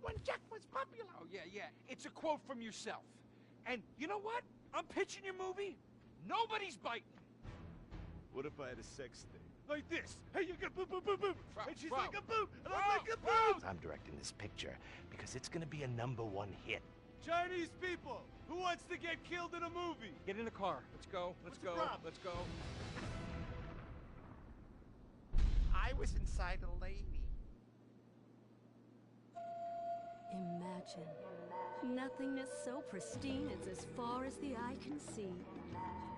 when Jack was popular. Oh, yeah. It's a quote from yourself. And you know what? I'm pitching your movie. Nobody's biting. What if I had a sex thing? Like this. Hey, you got boo, boo, boo, boo. And she's like a boo, and I'm like a boo. I'm directing this picture because it's gonna be a #1 hit. Chinese people! Who wants to get killed in a movie? Get in the car. Let's go. Let's go. Let's go. I was inside a lady. Imagine. Nothingness so pristine it's as far as the eye can see.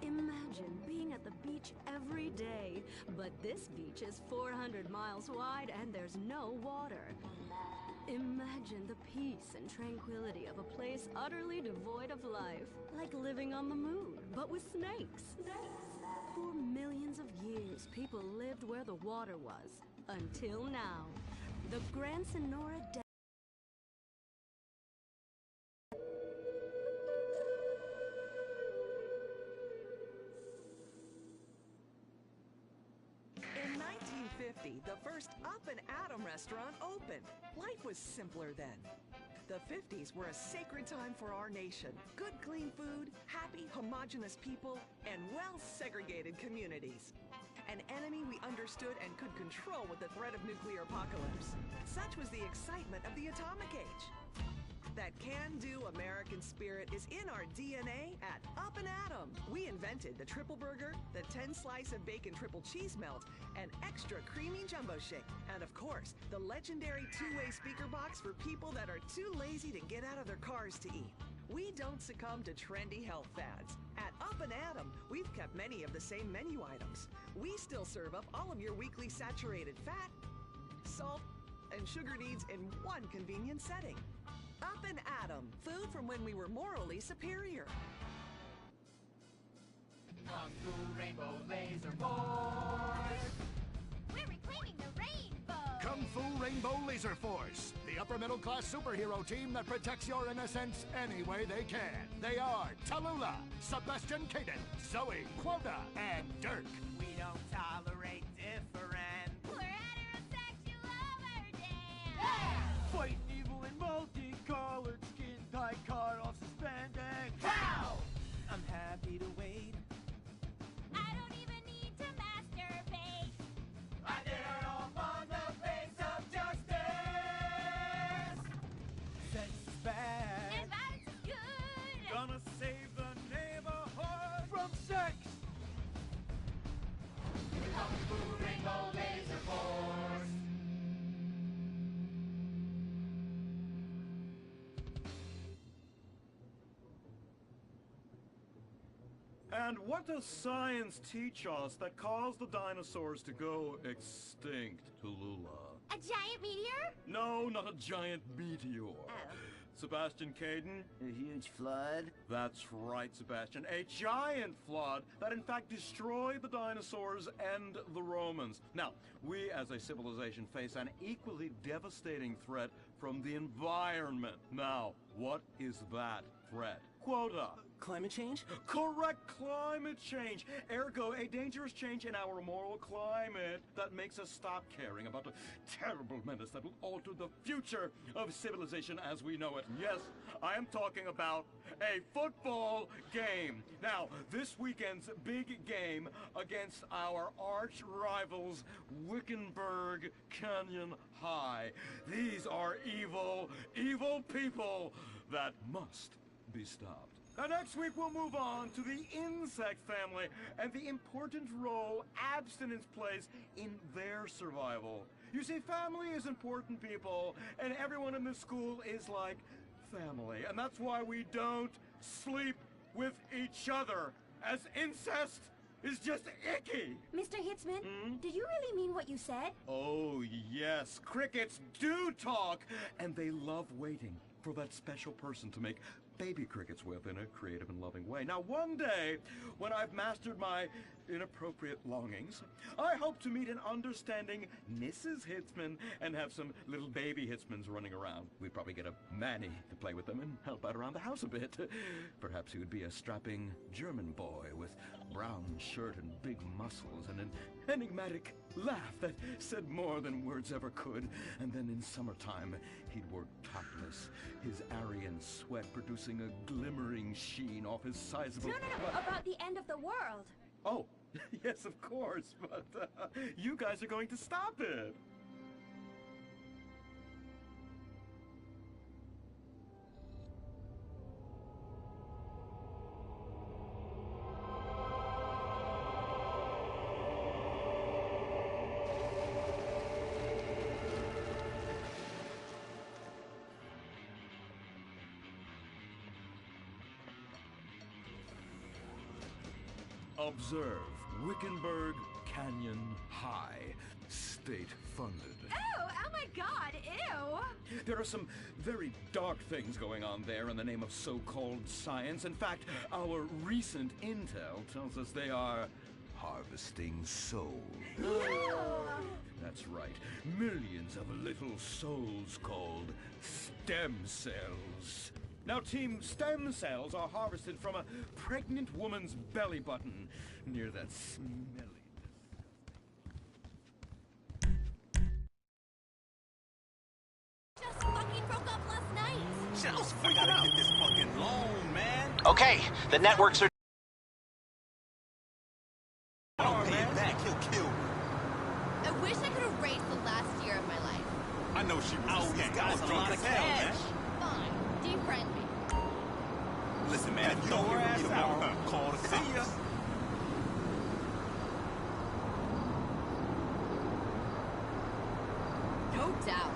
Imagine being at the beach every day, but this beach is 400 miles wide and there's no water. Imagine the peace and tranquility of a place utterly devoid of life, like living on the moon, but with snakes. For millions of years, people lived where the water was, until now. The Grand Sonora Desert. In 1950, the first Up and Atom restaurant opened. Life was simpler then. The 50s were a sacred time for our nation. Good, clean food, happy, homogenous people, and well-segregated communities. An enemy we understood and could control with the threat of nuclear apocalypse. Such was the excitement of the atomic age. That can-do American spirit is in our DNA at Up and Atom. We invented the triple burger, the 10-slice of bacon triple cheese melt, and extra creamy jumbo shake. And of course, the legendary two-way speaker box for people that are too lazy to get out of their cars to eat. We don't succumb to trendy health fads. At Up and Atom, we've kept many of the same menu items. We still serve up all of your weekly saturated fat, salt, and sugar needs in one convenient setting. Up and Atom, food from when we were morally superior. Kung Fu Rainbow Laser Force! We're reclaiming the rainbow! Kung Fu Rainbow Laser Force, the upper middle class superhero team that protects your innocence any way they can. They are Tallulah, Sebastian Caden, Zoe, Quota, and Dirk. We don't tolerate different. We're heterosexual overdance! Yeah! Fighting evil in multicolored skin tight car off suspended. Pow! I'm happy to wait. I don't even need to masturbate! I did it all on the face of justice! Sex is bad. And violence is good! Gonna save the neighborhood from sex. Kung Fu Rainbow Laser Force! And what does science teach us that caused the dinosaurs to go extinct, Tallulah? A giant meteor? No, not a giant meteor. Oh. Sebastian Caden? A huge flood? That's right, Sebastian. A giant flood that in fact destroyed the dinosaurs and the Romans. Now, we as a civilization face an equally devastating threat from the environment. Now, what is that threat? Quota. Climate change? Correct, climate change. Ergo, a dangerous change in our moral climate that makes us stop caring about the terrible menace that will alter the future of civilization as we know it. Yes, I am talking about a football game. Now, this weekend's big game against our arch rivals, Wickenburg Canyon High. These are evil, evil people that must be stopped. Now, next week we'll move on to the insect family and the important role abstinence plays in their survival. You see, family is important, people, and everyone in this school is like family. And that's why we don't sleep with each other, as incest is just icky. Mr. Hitzman, did you really mean what you said? Oh, yes. Crickets do talk, and they love waiting for that special person to make baby crickets with in a creative and loving way. Now, one day, when I've mastered my inappropriate longings, I hope to meet an understanding Mrs. Hitzman and have some little baby Hitzmans running around. We'd probably get a Manny to play with them and help out around the house a bit. Perhaps he would be a strapping German boy with brown shirt and big muscles and an enigmatic laugh that said more than words ever could. And then in summertime, he'd work topless, his Aryan sweat producing a glimmering sheen off his sizable... No, about the end of the world. Oh, yes, of course, but you guys are going to stop it. Observe Wickenburg Canyon High, state-funded. Oh my God, ew! There are some very dark things going on there in the name of so-called science. In fact, our recent intel tells us they are harvesting souls. Ew! That's right. Millions of little souls called stem cells. Now, Team Stem Cells are harvested from a pregnant woman's belly button near that smelly... Just fucking broke up last night. Shit, I was freaking out. Get this fucking loan, man. Okay, the networks are... I don't pay it back, he'll kill me. I wish I could erase the last year of my life. I know she was a these scam. guys I was a drunk lot as of hell, cash. man. Fine, defriend me. Listen, man, if you don't hear from me tomorrow, call the cops. See ya. No doubt.